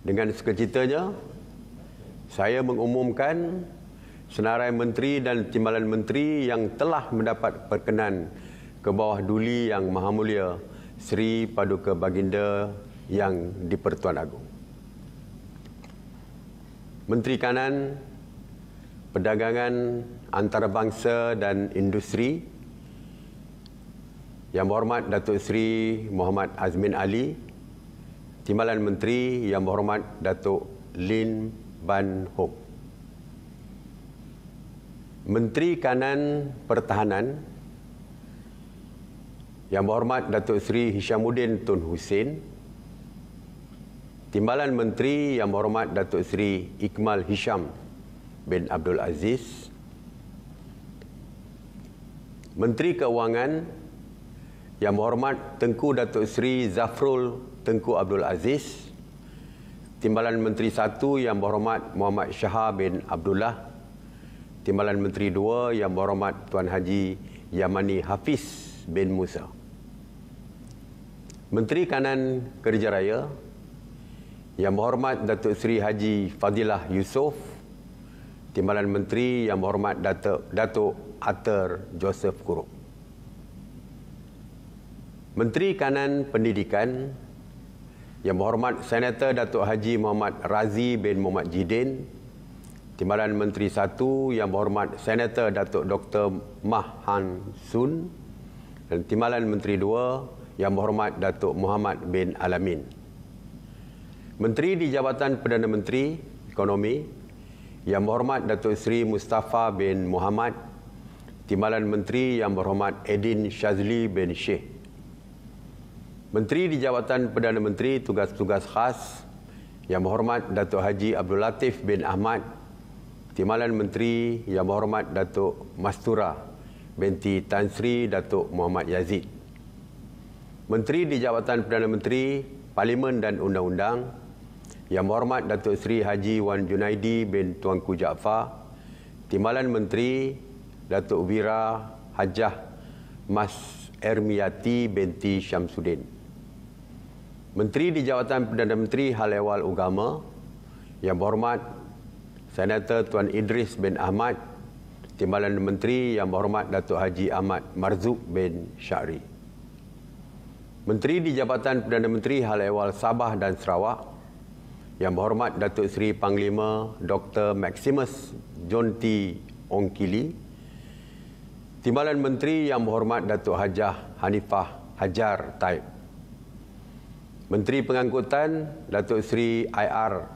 Dengan sukacitanya, saya mengumumkan senarai menteri dan timbalan menteri yang telah mendapat perkenan ke bawah duli Yang Maha Mulia Seri Paduka Baginda Yang di-Pertuan Agong. Menteri Kanan, Perdagangan Antarabangsa dan Industri, Yang Berhormat Datuk Seri Muhammad Azmin Ali, Timbalan Menteri Yang Berhormat Datuk Lin Ban Hop. Menteri Kanan Pertahanan, Yang Berhormat Datuk Seri Hishamuddin Tun Hussein, Timbalan Menteri Yang Berhormat Datuk Seri Ikmal Hisham bin Abdul Aziz, Menteri Keuangan Yang Berhormat Tengku Datuk Seri Zafrul Tengku Abdul Aziz, Timbalan Menteri 1 Yang Berhormat Muhammad Shah bin Abdullah, Timbalan Menteri 2 Yang Berhormat Tuan Haji Yamani Hafiz bin Musa. Menteri Kanan Kerja Raya, Yang Berhormat Datuk Seri Haji Fadilah Yusof, Timbalan Menteri Yang Berhormat Datuk Ater Joseph Kuruk. Menteri Kanan Pendidikan, Yang Berhormat Senator Datuk Haji Muhammad Razi bin Muhammad Jidin, Timbalan Menteri 1 Yang Berhormat Senator Datuk Dr. Mah Han Sun, dan Timbalan Menteri 2 Yang Berhormat Datuk Muhammad bin Alamin. Menteri di Jabatan Perdana Menteri Ekonomi, Yang Berhormat Datuk Seri Mustafa bin Muhammad, Timbalan Menteri Yang Berhormat Edin Shazli bin Sheikh. Menteri di Jabatan Perdana Menteri Tugas-Tugas Khas, Yang Berhormat Datuk Haji Abdul Latif bin Ahmad, Timbalan Menteri Yang Berhormat Datuk Mastura binti Tan Sri Datuk Muhammad Yazid. Menteri di Jabatan Perdana Menteri Parlimen dan Undang-Undang, Yang Berhormat Datuk Seri Haji Wan Junaidi bin Tuanku Jaafar, Timbalan Menteri Datuk Wira Hajah Mas Ermiyati binti Syamsuddin. Menteri di Jabatan Perdana Menteri Hal Ehwal Agama, Yang Berhormat Senator Tuan Idris bin Ahmad, Timbalan Menteri Yang Berhormat Datuk Haji Ahmad Marzuq bin Syari. Menteri di Jabatan Perdana Menteri Hal Ehwal Sabah dan Sarawak, Yang Berhormat Datuk Seri Panglima Dr. Maximus John T. Ongkili, Timbalan Menteri Yang Berhormat Datuk Hajah Hanifah Hajar Taib. Menteri Pengangkutan Datuk Seri IR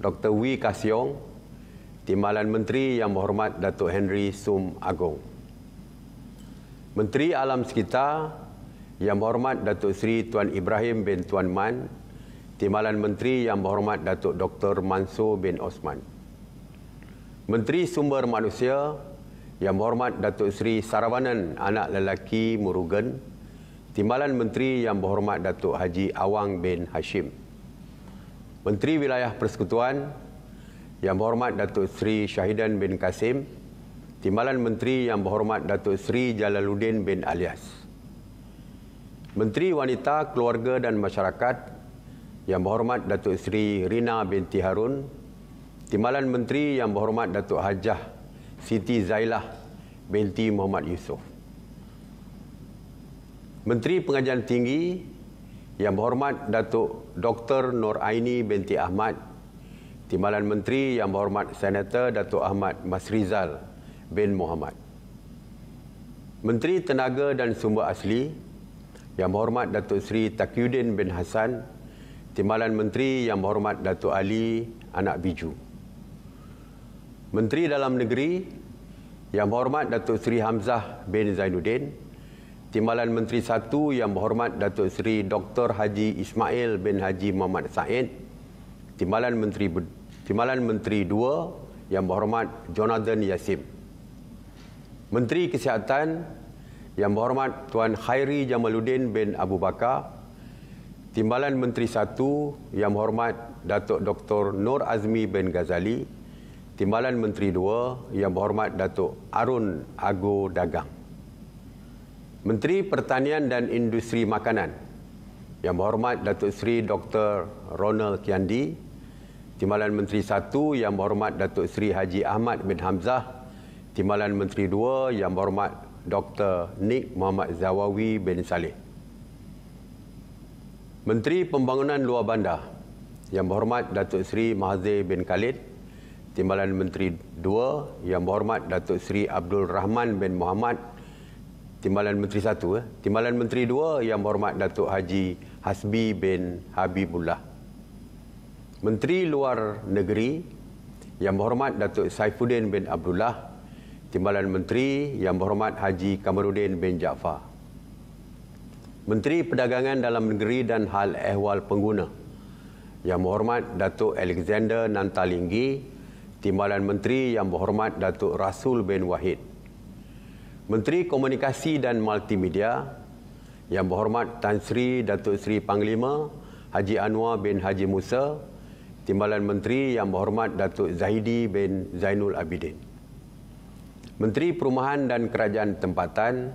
Dr. Wee Kasiong, Timbalan Menteri Yang Berhormat Datuk Henry Sum Agong. Menteri Alam Sekitar, Yang Berhormat Datuk Seri Tuan Ibrahim bin Tuan Man, Timbalan Menteri Yang Berhormat Datuk Dr. Mansur bin Osman. Menteri Sumber Manusia, Yang Berhormat Datuk Seri Saravanan Anak Lelaki Murugan, Timbalan Menteri Yang Berhormat Datuk Haji Awang bin Hashim. Menteri Wilayah Persekutuan, Yang Berhormat Datuk Seri Syahidan bin Kasim, Timbalan Menteri Yang Berhormat Datuk Seri Jalaluddin bin Alias. Menteri Wanita, Keluarga dan Masyarakat, Yang Berhormat Datuk Seri Rina binti Harun, Timbalan Menteri Yang Berhormat Datuk Hajah Siti Zailah binti Muhammad Yusof. Menteri Pengajian Tinggi, Yang Berhormat Datuk Dr. Nur Aini binti Ahmad, Timbalan Menteri Yang Berhormat Senator Datuk Ahmad Masrizal bin Muhammad. Menteri Tenaga dan Sumber Asli, Yang Berhormat Datuk Seri Taqiyuddin bin Hassan, Timbalan Menteri Yang Berhormat Datuk Ali Anak Biju. Menteri Dalam Negeri, Yang Berhormat Datuk Seri Hamzah bin Zainuddin, Timbalan Menteri 1 Yang Berhormat Datuk Seri Dr. Haji Ismail bin Haji Muhammad Said, Timbalan Menteri 2 Yang Berhormat Jonathan Yassim. Menteri Kesihatan, Yang Berhormat Tuan Khairi Jamaluddin bin Abu Bakar, Timbalan Menteri 1 Yang Berhormat Datuk Dr. Nur Azmi bin Ghazali, Timbalan Menteri 2 Yang Berhormat Datuk Arun Ago Dagang. Menteri Pertanian dan Industri Makanan, Yang Berhormat Datuk Seri Dr. Ronald Kiandi, Timbalan Menteri 1 Yang Berhormat Datuk Seri Haji Ahmad bin Hamzah, Timbalan Menteri 2 Yang Berhormat Dr. Nik Muhammad Zawawi bin Saleh. Menteri Pembangunan Luar Bandar Yang Berhormat Datuk Seri Mahathir bin Khalid, Timbalan Menteri 2 Yang Berhormat Datuk Seri Abdul Rahman bin Muhammad, Timbalan Menteri 1, Timbalan Menteri 2 Yang Berhormat Datuk Haji Hasbi bin Habibullah. Menteri Luar Negeri Yang Berhormat Datuk Saifuddin bin Abdullah, Timbalan Menteri Yang Berhormat Haji Kamarudin bin Jaafar. Menteri Perdagangan Dalam Negeri dan Hal Ehwal Pengguna Yang Berhormat Datuk Alexander Nantalinggi, Timbalan Menteri Yang Berhormat Datuk Rasul bin Wahid. Menteri Komunikasi dan Multimedia Yang Berhormat Tan Sri Datuk Seri Panglima Haji Anwar bin Haji Musa, Timbalan Menteri Yang Berhormat Datuk Zahidi bin Zainul Abidin. Menteri Perumahan dan Kerajaan Tempatan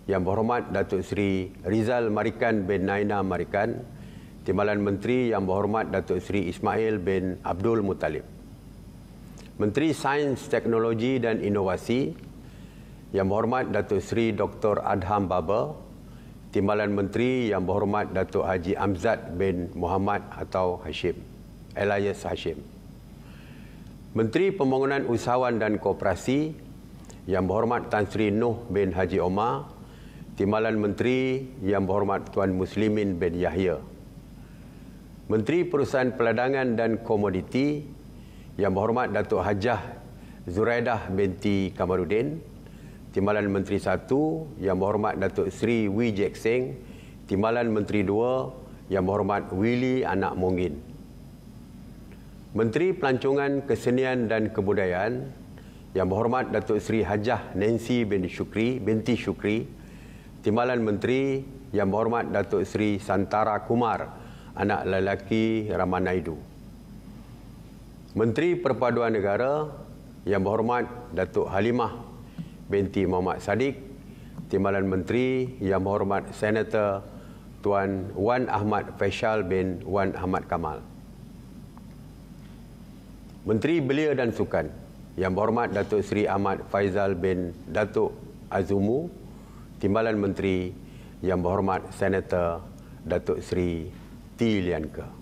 Yang Berhormat Datuk Seri Rizal Marikan bin Naina Marikan, Timbalan Menteri Yang Berhormat Datuk Seri Ismail bin Abdul Muttalib. Menteri Sains, Teknologi dan Inovasi Yang Berhormat Datuk Seri Dr. Adham Baba, Timbalan Menteri Yang Berhormat Datuk Haji Amzad bin Muhammad atau Hashim, alias Hashim. Menteri Pembangunan Usahawan dan Koperasi Yang Berhormat Tan Sri Noh bin Haji Omar, Timbalan Menteri Yang Berhormat Tuan Muslimin bin Yahya. Menteri Perusahaan Peladangan dan Komoditi Yang Berhormat Datuk Hajah Zuraidah binti Kamarudin, Timbalan Menteri 1 Yang Berhormat Datuk Seri Wee Jek Seng, Timbalan Menteri 2 Yang Berhormat Willy Anak Mongin. Menteri Pelancongan Kesenian dan Kebudayaan Yang Berhormat Datuk Seri Hajah Nancy binti Syukri, Timbalan Menteri Yang Berhormat Datuk Seri Santara Kumar, anak lelaki Ramanaidu. Menteri Perpaduan Negara Yang Berhormat Datuk Halimah binti Muhammad Sadiq, Timbalan Menteri Yang Berhormat Senator Tuan Wan Ahmad Faisal bin Wan Ahmad Kamal. Menteri Belia dan Sukan Yang Berhormat Datuk Seri Ahmad Faizal bin Datuk Azumu, Timbalan Menteri Yang Berhormat Senator Datuk Seri T. Lianka.